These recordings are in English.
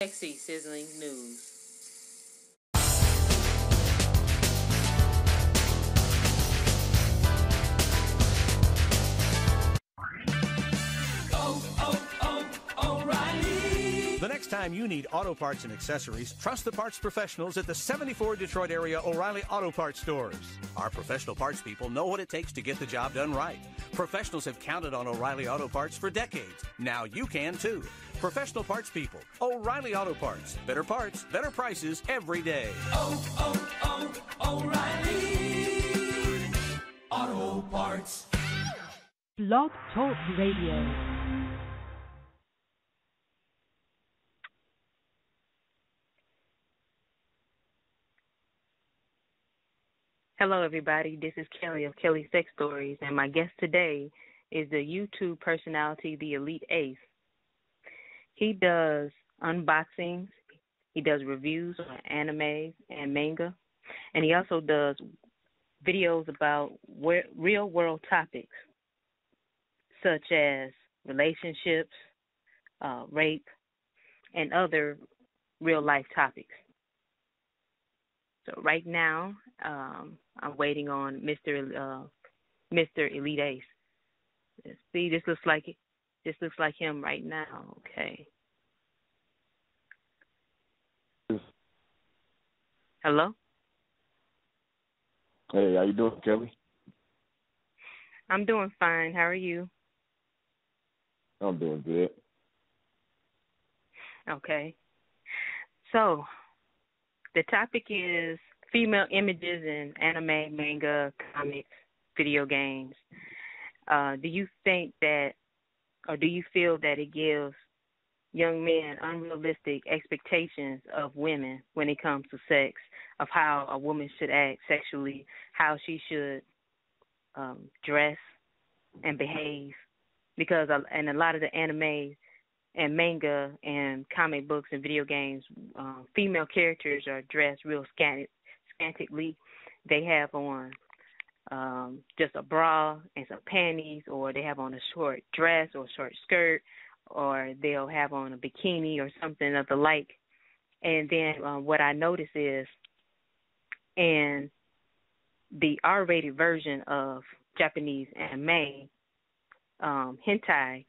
Sexy sizzling news. The next time you need auto parts and accessories, trust the parts professionals at the 74 Detroit area O'Reilly Auto Parts stores. Our professional parts people know what it takes to get the job done right. Professionals have counted on O'Reilly Auto Parts for decades. Now you can too. Professional parts people, O'Reilly Auto Parts. Better parts, better prices every day. O'Reilly Auto Parts. Blog Talk Radio. Hello, everybody. This is Kelly of Kelly Sex Stories, and my guest today is the YouTube personality, TheEliteace. He does unboxings, he does reviews on anime and manga, and he also does videos about real-world topics such as relationships, rape, and other real-life topics. So right now, I'm waiting on Mr. EliteAce. See, this looks like him right now. Okay. Hello. Hey, how you doing, Kelly? I'm doing fine. How are you? I'm doing good. Okay. So, the topic is female images in anime, manga, comics, video games. Do you think that, or do you feel that it gives young men unrealistic expectations of women when it comes to sex, of how a woman should act sexually, how she should dress and behave? Because in a lot of the anime and manga and comic books and video games, female characters are dressed real scantily. They have on just a bra and some panties, or they have on a short dress or short skirt, or they'll have on a bikini or something of the like. And then what I notice is in the R-rated version of Japanese anime, hentai,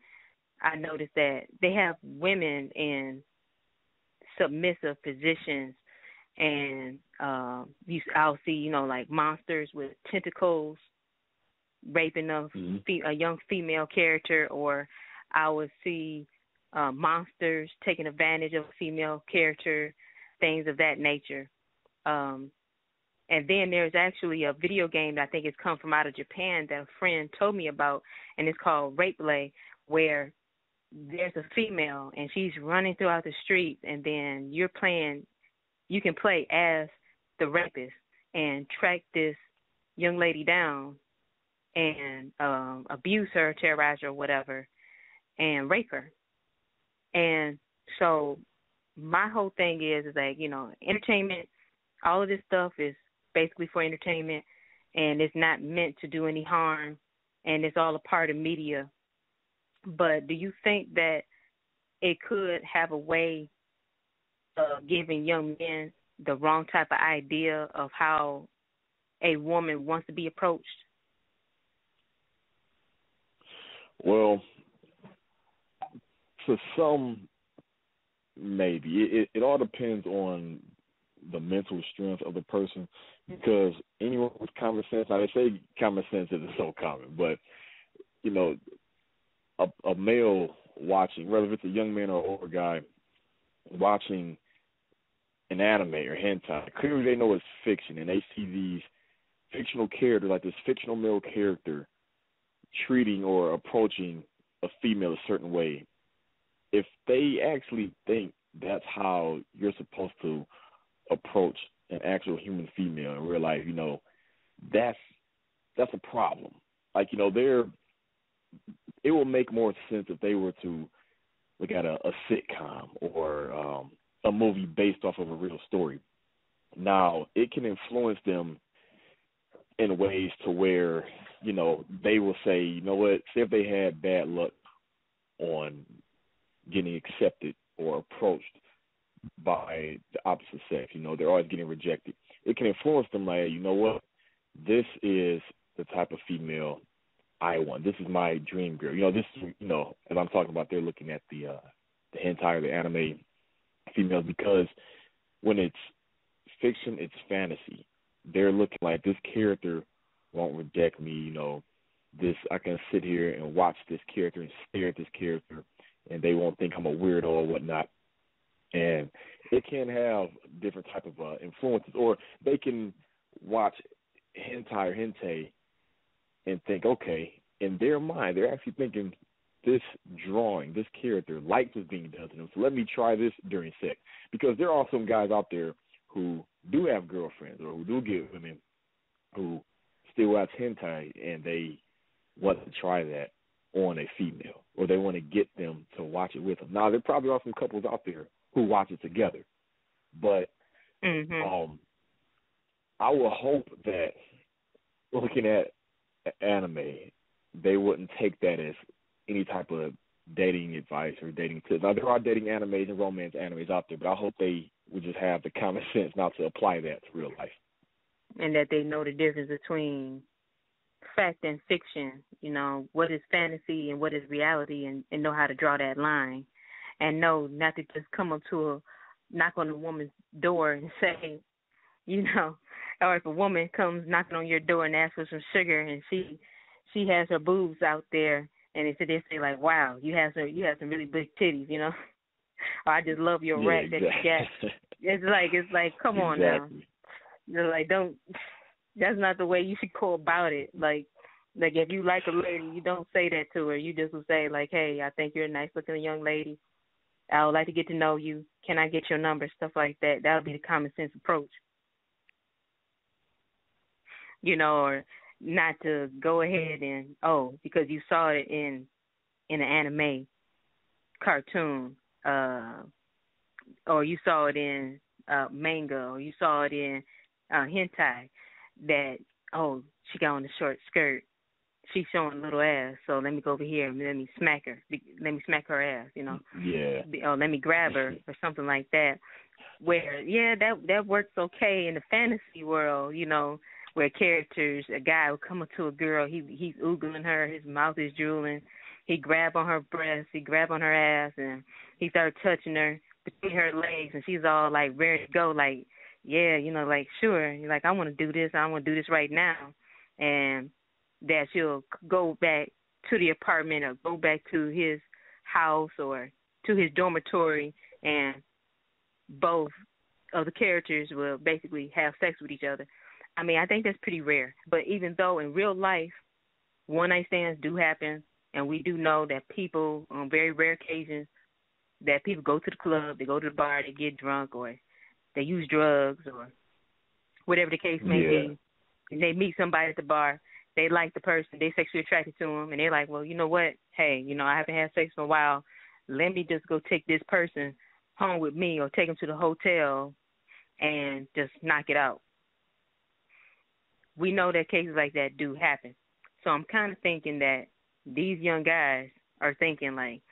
I noticed that they have women in submissive positions, and I'll see, like monsters with tentacles raping a young female character, or I would see monsters taking advantage of a female character, things of that nature. And then there's actually a video game that I think has come from out of Japan that a friend told me about, and it's called Rape Play, where there's a female and she's running throughout the streets, and then you can play as the rapist and track this young lady down and abuse her, terrorize her, whatever, and rape her. And so my whole thing is like, entertainment, all of this stuff is basically for entertainment, and it's not meant to do any harm, and it's all a part of media. But do you think that it could have a way of giving young men the wrong type of idea of how a woman wants to be approached? Well, for some, maybe. It all depends on the mental strength of the person, because anyone with common sense, now they say common sense isn't so common, but, a male watching, whether it's a young man or an older guy, watching an anime or hentai, clearly they know it's fiction, and they see these fictional characters, like this fictional male character, treating or approaching a female a certain way. If they actually think that's how you're supposed to approach an actual human female in real life, that's a problem. Like, it will make more sense if they were to look at a sitcom or a movie based off of a real story. Now, it can influence them in ways to where, they will say, say if they had bad luck on getting accepted or approached by the opposite sex. You know, they're always getting rejected. It can influence them like, hey, you know what? This is the type of female I want. This is my dream girl. You know, this is, you know, as I'm talking about, they're looking at the hentai, the anime females, because when it's fiction, it's fantasy. They're looking like this character won't reject me. You know, this I can sit here and watch this character and stare at this character, and they won't think I'm a weirdo or whatnot. And it can have different type of influences, or they can watch hentai or hentai and think, okay, in their mind, they're actually thinking this drawing, this character likes what's being done to them, so let me try this during sex. Because there are some guys out there who do have girlfriends or who do get women who still watch hentai and they want to try that on a female, or they want to get them to watch it with them. Now, there probably are some couples out there who watch it together, but I will hope that looking at anime, they wouldn't take that as any type of dating advice or dating tips. Now, there are dating animes and romance animes out there, but I hope they would just have the common sense not to apply that to real life. And that they know the difference between fact and fiction, you know, what is fantasy and what is reality, and know how to draw that line, and know not to just come up to knock on a woman's door and say, you know, or if a woman comes knocking on your door and asks for some sugar and she has her boobs out there, and they say like, wow, you have some really big titties, you know, or I just love your rack that you got. It's like come on now. You're like, that's not the way you should go about it. Like if you like a lady, you don't say that to her. You just will say like, hey, I think you're a nice looking young lady. I would like to get to know you. Can I get your number? Stuff like that. That would be the common sense approach. You know, or not to go ahead and, because you saw it in an anime cartoon, or you saw it in manga, or you saw it in hentai, that, she got on the short skirt. She's showing a little ass, so let me go over here and let me smack her. Let me smack her ass, you know. Yeah. Or let me grab her or something like that. Where, that works okay in the fantasy world, you know, where characters, a guy will come up to a girl, he's oogling her, his mouth is drooling, he grab on her breast, he grab on her ass, and he start touching her between her legs, and she's all like ready to go, like, yeah, you know, like, sure, you're like, I want to do this right now, and that she'll go back to the apartment or go back to his house or to his dormitory, and both of the characters will basically have sex with each other. I mean, I think that's pretty rare. But even though in real life, one-night stands do happen, and we do know that people, on very rare occasions, that people go to the club, they go to the bar, they get drunk, or they use drugs, or whatever the case may be. And they meet somebody at the bar, they like the person, they sexually attracted to them, and they're like, well, you know what? Hey, you know, I haven't had sex in a while. Let me just go take this person home with me, or take them to the hotel and just knock it out. We know that cases like that do happen. So I'm kind of thinking that these young guys are thinking like,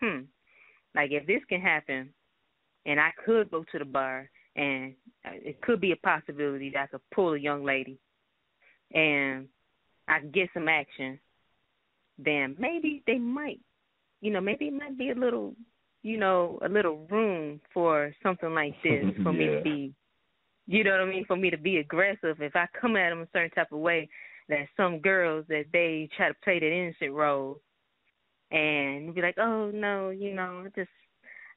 like if this can happen and I could go to the bar and it could be a possibility that I could pull a young lady and I could get some action, then maybe they might, you know, maybe it might be a little room for something like this for me to be, you know what I mean, for me to be aggressive. If I come at them a certain type of way, that some girls that they try to play that innocent role and be like, oh, no, you know,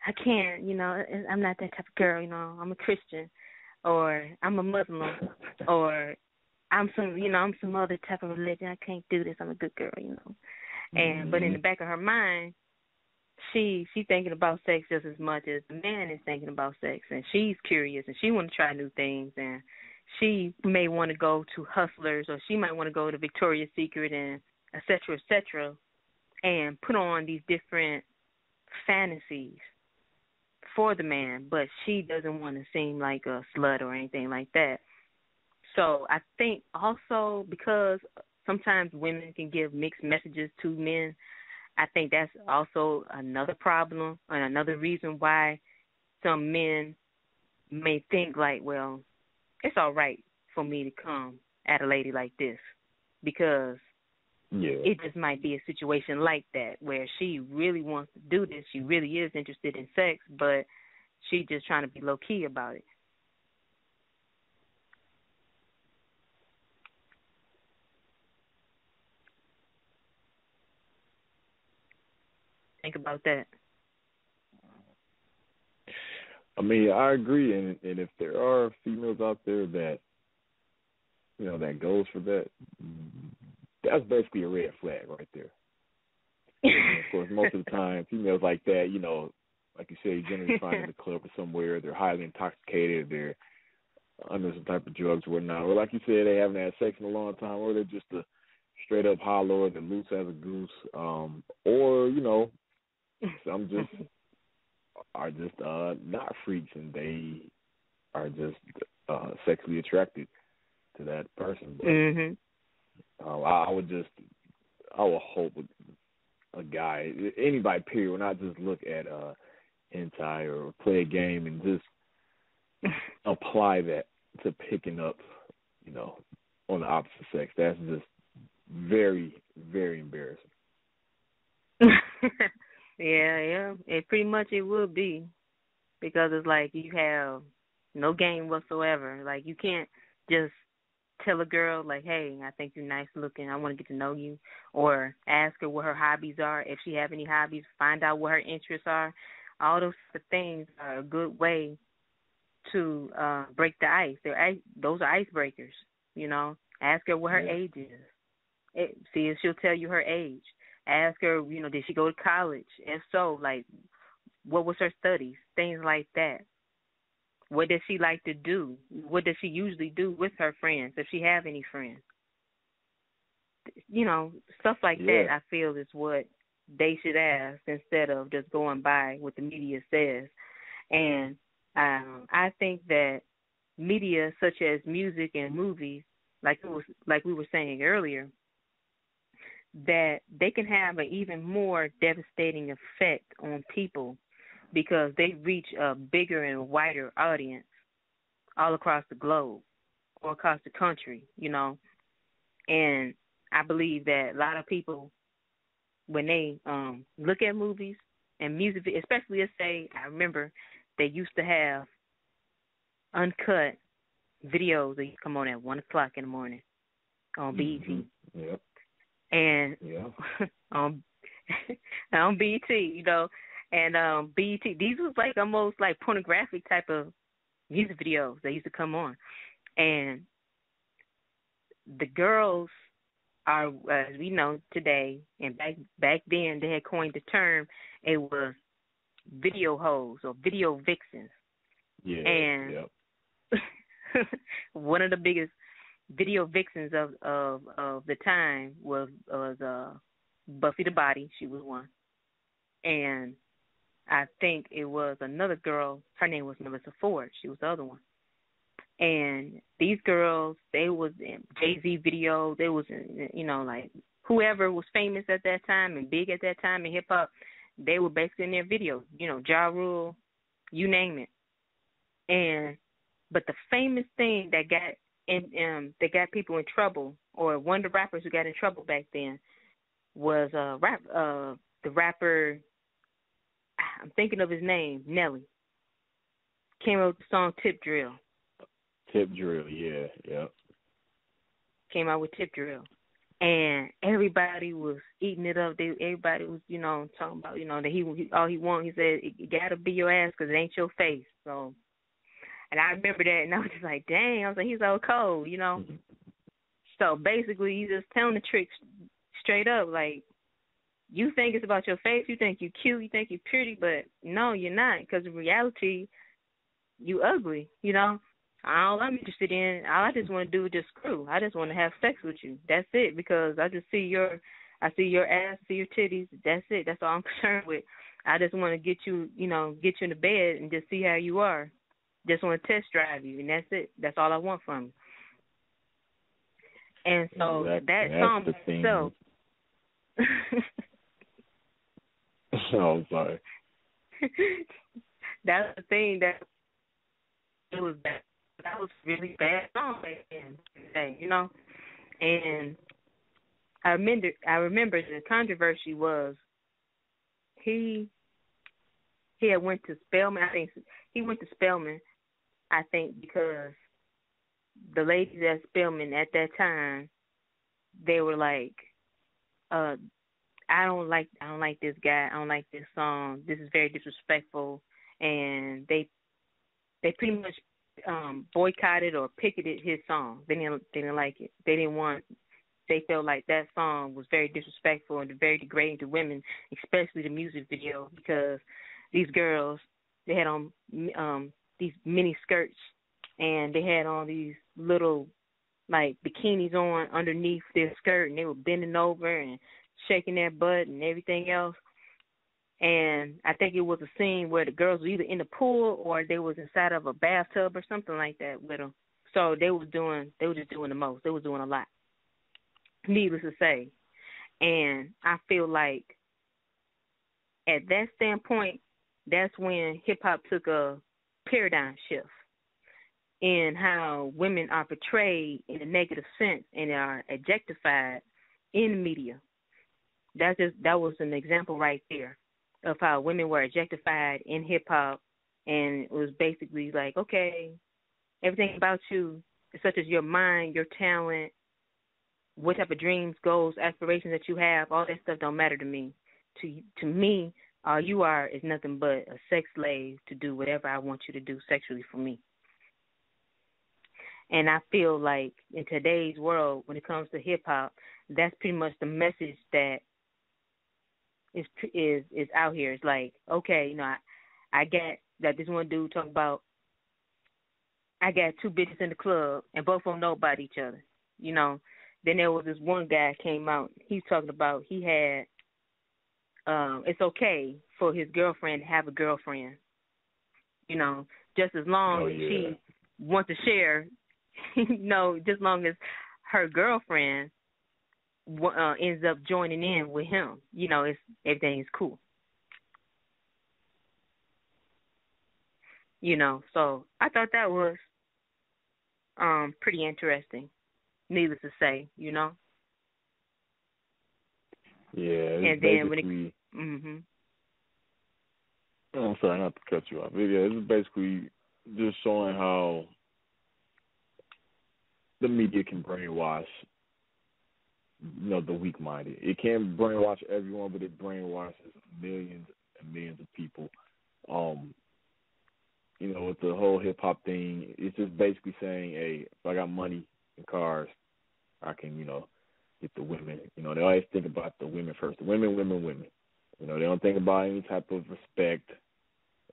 I can't, you know, I'm not that type of girl, you know, I'm a Christian, or I'm a Muslim, or I'm some other type of religion. I can't do this. I'm a good girl, you know. And but in the back of her mind, she's thinking about sex just as much as the man is thinking about sex, and she's curious and she want to try new things, and she may want to go to Hustlers, or she might want to go to Victoria's Secret, and et cetera, and put on these different fantasies for the man, but she doesn't want to seem like a slut or anything like that. So I think also because sometimes women can give mixed messages to men, I think that's also another problem and another reason why some men may think like, well, it's all right for me to come at a lady like this because it just might be a situation like that where she really wants to do this. She really is interested in sex, but she's just trying to be low-key about it. Think about that. I mean, I agree, and if there are females out there that, you know, that goes for that, that's basically a red flag right there. And of course, most of the time, females like that, you know, like you say, you generally find in the club or somewhere, they're highly intoxicated, they're under some type of drugs or whatnot, or like you said, they haven't had sex in a long time, or they're just a straight up hollow, or they're loose as a goose, or, you know, some are just not freaks, and they are just sexually attracted to that person. But, I would hope a guy, anybody, period, would not just look at hentai or play a game and just apply that to picking up, you know, on the opposite sex. That's just very, very embarrassing. Yeah. Pretty much it would be, because it's like you have no game whatsoever. Like, you can't just tell a girl, like, hey, I think you're nice looking, I want to get to know you, or ask her what her hobbies are, if she have any hobbies, find out what her interests are. All those things are a good way to break the ice. Those are icebreakers, you know. Ask her what her age is. See if she'll tell you her age. Ask her, you know, did she go to college? If so, like, what was her studies? Things like that. What does she like to do? What does she usually do with her friends, if she have any friends? You know, stuff like that, I feel, is what they should ask instead of just going by what the media says. And I think that media such as music and movies, like we were saying earlier, that they can have an even more devastating effect on people because they reach a bigger and wider audience all across the globe or across the country, you know. And I believe that a lot of people, when they look at movies and music, especially, let's say, I remember they used to have uncut videos that used to come on at 1 o'clock in the morning on BET. Yep. And on BET, you know, and BET, these was like almost like pornographic type of music videos that used to come on. And the girls are, as we know today, and back then they had coined the term, it was video hoes or video vixens. Yeah. And one of the biggest video vixens of the time was Buffy the Body. She was one. And I think it was another girl, her name was Melissa Ford. She was the other one. And these girls, they was in Jay-Z videos. They was in, you know, like whoever was famous at that time and big at that time in hip-hop, they were basically in their videos, you know, Ja Rule, you name it. But the famous thing that got people in trouble, or one of the rappers who got in trouble back then, was the rapper, I'm thinking of his name, Nelly. Came out with the song Tip Drill. Tip Drill, yeah. Came out with Tip Drill. And everybody was eating it up. Everybody was, you know, talking about, you know, that all he wanted, he said, it got to be your ass because it ain't your face. So, and I remember that, and I was just like, dang, I was like, he's so cold, you know. So basically, he's just telling the trick straight up, like, you think it's about your face, you think you're cute, you think you're pretty, but no, you're not, because in reality, you ugly, you know. All I'm interested in, all I just want to do is just screw. I just want to have sex with you. That's it, because I just see your ass, see your titties. That's it. That's all I'm concerned with. I just want to get you, you know, get you in the bed and just see how you are. Just want to test drive you, and that's it. That's all I want from you. And so that song itself. Oh, I'm sorry. That's the thing that it was bad. That was really bad song back then, you know. And I remember the controversy was he had went to Spelman. I think he went to Spelman. I think because the ladies at Spelman at that time, they were like, I don't like this guy. I don't like this song. This is very disrespectful. And they pretty much boycotted or picketed his song. They didn't like it. They felt like that song was very disrespectful and very degrading to women, especially the music video, because these girls, they had on these mini skirts and they had on these little like bikinis on underneath their skirt, and they were bending over and shaking their butt and everything else. And I think it was a scene where the girls were either in the pool or they was inside of a bathtub or something like that with them. So they were just doing the most. They was doing a lot, needless to say. And I feel like at that standpoint, that's when hip-hop took a paradigm shift in how women are portrayed in a negative sense and are objectified in the media. That was an example right there of how women were objectified in hip-hop, and it was basically like, okay, everything about you, such as your mind, your talent, what type of dreams, goals, aspirations that you have, all that stuff don't matter to me. To me, all you are is nothing but a sex slave to do whatever I want you to do sexually for me. And I feel like in today's world, when it comes to hip-hop, that's pretty much the message that is out here. It's like, okay, you know, I get that this one dude talking about, I got two bitches in the club and both of them know about each other, you know. Then there was this one guy came out. He's talking about he had, it's okay for his girlfriend to have a girlfriend, you know, just as long as she wants to share, you know, just as long as her girlfriend ends up joining in with him, you know, everything is cool. You know, so I thought that was pretty interesting, needless to say, you know. Yeah, and then when it, I'm sorry not to cut you off. Yeah, it's basically just showing how the media can brainwash, you know, the weak-minded. It can't brainwash everyone, but it brainwashes millions and millions of people. You know, with the whole hip-hop thing, it's just basically saying, hey, if I got money and cars, I can, you know, get the women. You know, they always think about the women first. Women. You know, they don't think about any type of respect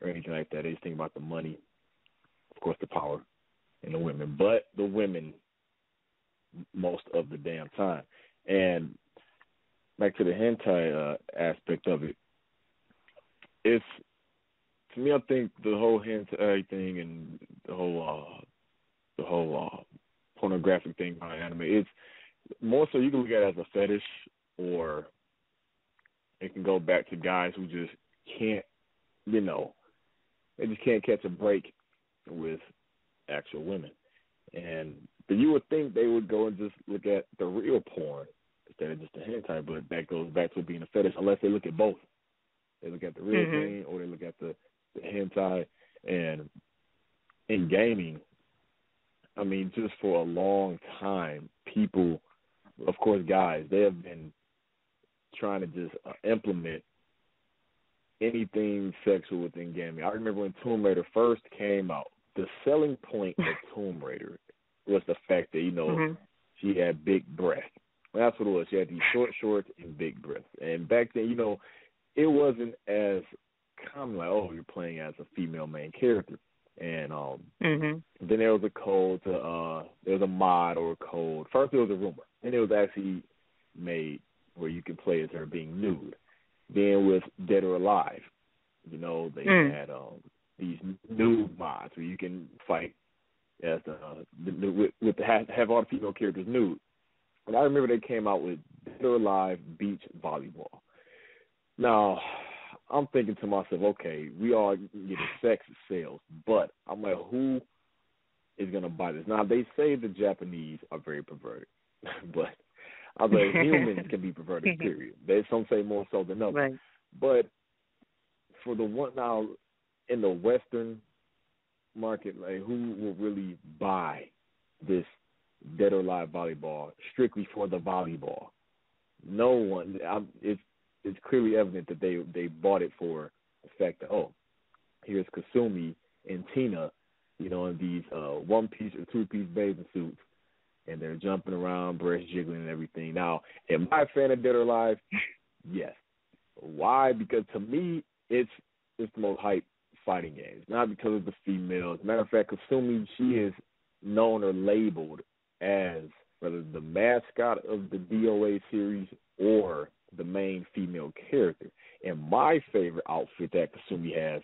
or anything like that. They just think about the money, of course, the power, and the women. But the women most of the damn time. And back to the hentai aspect of it, it's, to me, I think the whole hentai thing and the whole pornographic thing behind anime, it's more so you can look at it as a fetish, or it can go back to guys who just can't, you know, they just can't catch a break with actual women. But you would think they would go and just look at the real porn instead of just the hentai, but that goes back to being a fetish unless they look at both. They look at the real thing or they look at the hentai. And in gaming, I mean, just for a long time, people, of course, guys, they have been trying to just implement anything sexual within gaming. I remember when Tomb Raider first came out, the selling point of Tomb Raider was the fact that, you know, she had big breasts. Well, that's what it was. She had these short shorts and big breasts. And back then, you know, it wasn't as common, like, oh, you're playing as a female main character. And then there was a code to, there was a mod or a code. First, there was a rumor. Then it was actually made where you could play as her being nude. Then with Dead or Alive, you know, they had these nude mods where you can fight as have all the female characters nude. And I remember they came out with Dead or Alive Beach Volleyball. Now, I'm thinking to myself, okay, we all get sex sales, but I'm like, who buy this. Now, they say the Japanese are very perverted, but I mean, humans can be perverted, period. Some say more so than others. Right. But for the one now in the Western market, like, who will really buy this Dead or Alive volleyball strictly for the volleyball? No one. It's clearly evident that they bought it for the fact that, oh, here's Kasumi and Tina, in these one-piece or two-piece bathing suits, and they're jumping around, breast jiggling and everything. Now, am I a fan of Dead or Alive? Yes. Why? Because to me, it's the most hype fighting games, not because of the females. Matter of fact, Kasumi, she is known or labeled as whether the mascot of the DOA series or the main female character. And my favorite outfit that Kasumi has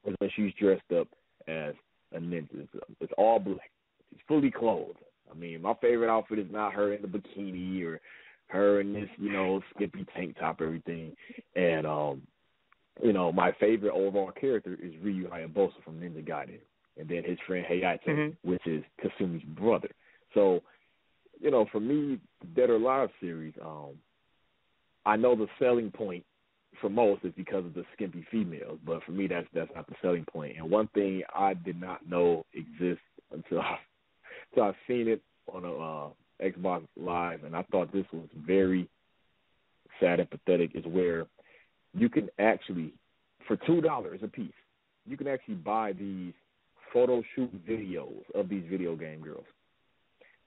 is when she's dressed up as a ninja. It's all black. She's fully clothed. I mean, my favorite outfit is not her in the bikini or her in this, skimpy tank top, everything. And, my favorite overall character is Ryu Hayabusa from Ninja Gaiden. And then his friend Hayate, which is Kasumi's brother. So, for me, the Dead or Alive series, I know the selling point for most is because of the skimpy females, but for me, that's not the selling point. And one thing I did not know exists until I've seen it on a Xbox Live, and I thought this was very sad and pathetic, is where you can actually, for $2 a piece, you can actually buy these photo shoot videos of these video game girls,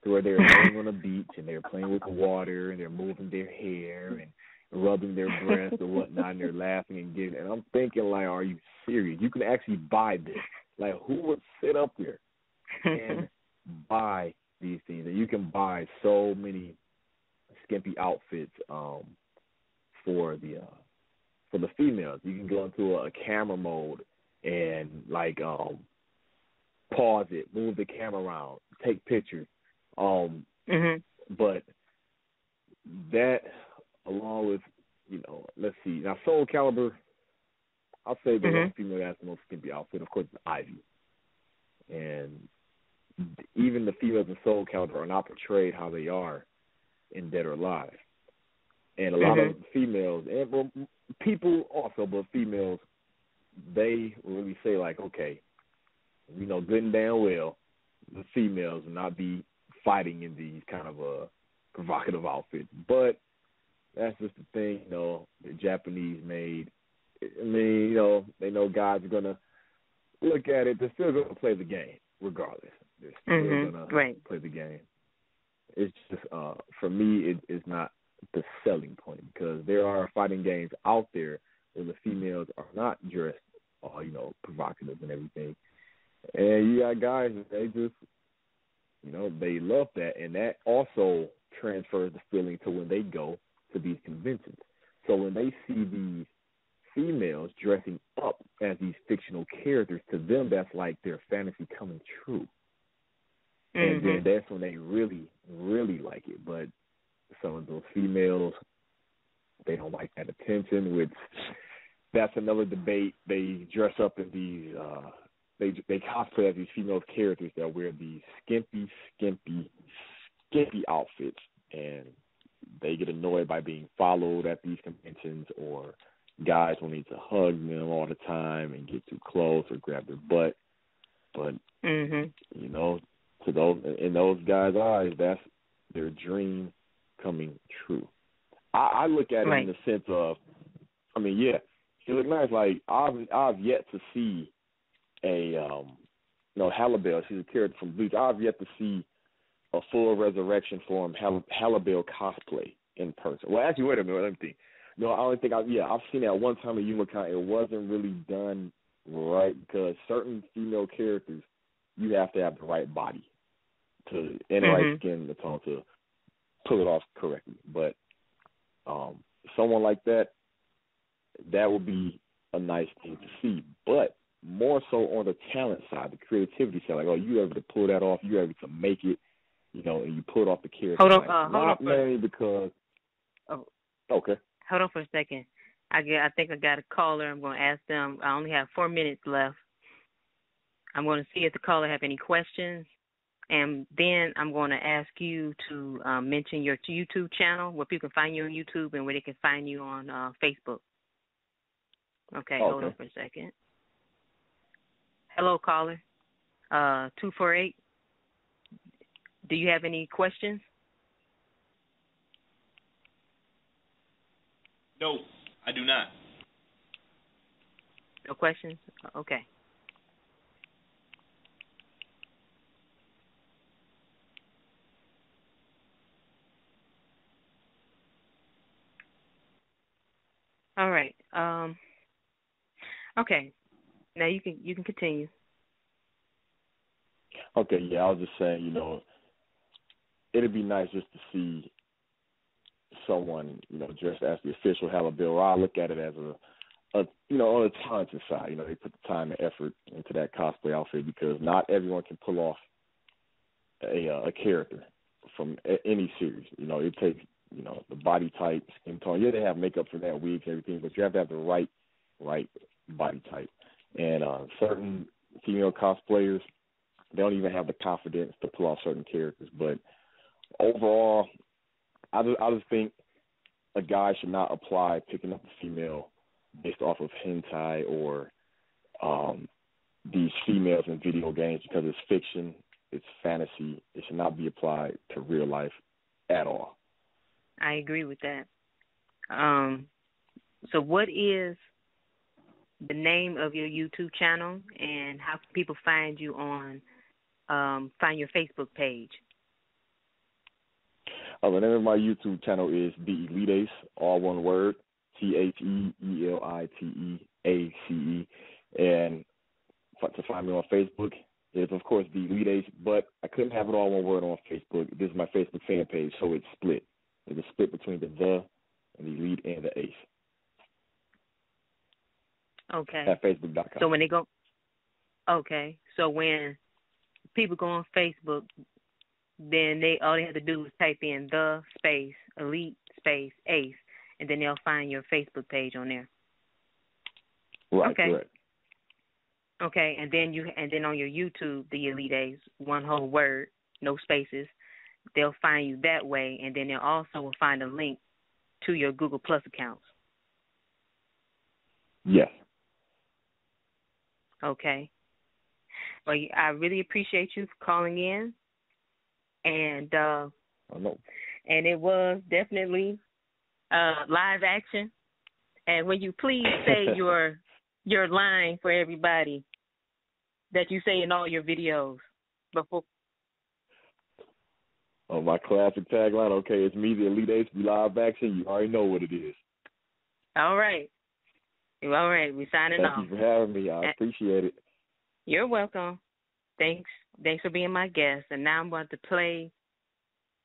where they're laying on a beach and they're playing with the water and they're moving their hair and rubbing their breasts or whatnot, and they're laughing and giggling. And I'm thinking, like, are you serious? You can actually buy this. Like, who would sit up there and buy these things? And you can buy so many skimpy outfits for the females. You can go into a camera mode and, like, pause it, move the camera around, take pictures. But that, along with, let's see. Now, Soul Calibur, I'll say the one female that has the most skimpy outfit, of course, is Ivy. And even the females in Soul Calibur are not portrayed how they are in Dead or Alive. And a lot of females, and people also, but females, they really say, like, okay, good and damn well, the females will not be fighting in these kind of provocative outfits. But that's just the thing, the Japanese made. I mean, they know guys are going to look at it. They're still going to play the game, regardless. They're still going to play the game. It's just, for me, it's not the selling point, because there are fighting games out there where the females are not dressed, provocative and everything. And you got guys, they just, they love that, and that also transfers the feeling to when they go to these conventions. So when they see these females dressing up as these fictional characters, to them that's like their fantasy coming true. And then that's when they really, really like it. But some of those females, they don't like that attention, which that's another debate. They dress up in these they cosplay as these female characters that wear these skimpy outfits, and they get annoyed by being followed at these conventions, or guys will need to hug them all the time and get too close or grab their butt. But to those, in those guys' eyes, that's their dream coming true. I look at it in the sense of, I mean, yeah, she look nice. Like, I've yet to see a Halibel. She's a character from Bleach. I've yet to see a full resurrection form Halibel cosplay in person. Well, actually, wait a minute. Let me think. No, I don't think I've seen that one time at YumaCon. It wasn't really done right, because certain female characters, you have to have the right body and the right skin tone to pull it off correctly. But someone like that would be a nice thing to see. But more so on the talent side, the creativity side, like, oh, you able to pull that off, you able to make it, and you pull it off the character. Hold on, not mainly because. Oh, okay. Hold on for a second. I think I got a caller. I'm going to ask them. I only have 4 minutes left. I'm going to see if the caller have any questions, And then I'm going to ask you to mention your YouTube channel, where people can find you on YouTube and where they can find you on Facebook. Okay, hold on for a second. Hello, caller. 248. Do you have any questions? No, I do not. No questions? Okay. All right. Okay. Now you can continue. Okay, yeah, I was just saying, it'd be nice just to see someone, dressed as the official Halabill. I look at it as on the talented side. They put the time and effort into that cosplay outfit, because not everyone can pull off a character from any series. It takes, the body type, skin tone. Yeah, they have makeup for that, wigs, everything, but you have to have the right body type. And certain female cosplayers, they don't even have the confidence to pull off certain characters. But overall, I just think a guy should not apply picking up a female based off of hentai or these females in video games, because it's fiction, it's fantasy. It should not be applied to real life at all. I agree with that. So what is the name of your YouTube channel, and how can people find you find your Facebook page? The name of my YouTube channel is TheEliteace, all one word, TheEliteace. And to find me on Facebook is, of course, TheEliteace, but I couldn't have it all one word on Facebook. This is my Facebook fan page, so it's split. It's a split between the and the elite and the ace. Okay. At Facebook.com. So when they go, okay. So when people go on Facebook, then all they have to do is type in the space elite space ace, and then they'll find your Facebook page on there. Right. Okay. Correct. Okay, and then on your YouTube, the TheEliteace, one whole word, no spaces. They'll find you that way, and then they'll also will find a link to your Google Plus accounts. Yes. Okay. Well, I really appreciate you for calling in, and and it was definitely live action. And when you please say your line for everybody that you say in all your videos before. Oh, my classic tagline. Okay, it's me, the TheEliteace, be live action. You already know what it is. All right. All right. We're signing off. Thank you for having me. I appreciate it. You're welcome. Thanks for being my guest. And now I'm going to play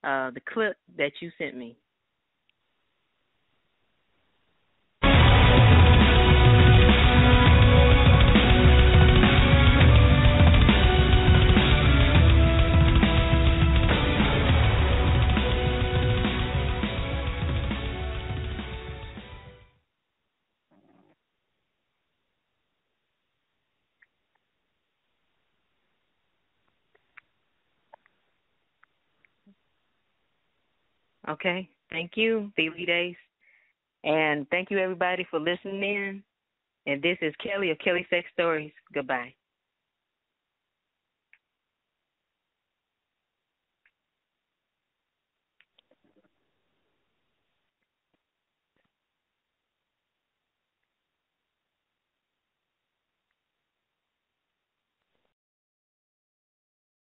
the clip that you sent me. Okay. Thank you, TheEliteace. And thank you, everybody, for listening in. And this is Kelly of Kelly Sex Stories. Goodbye.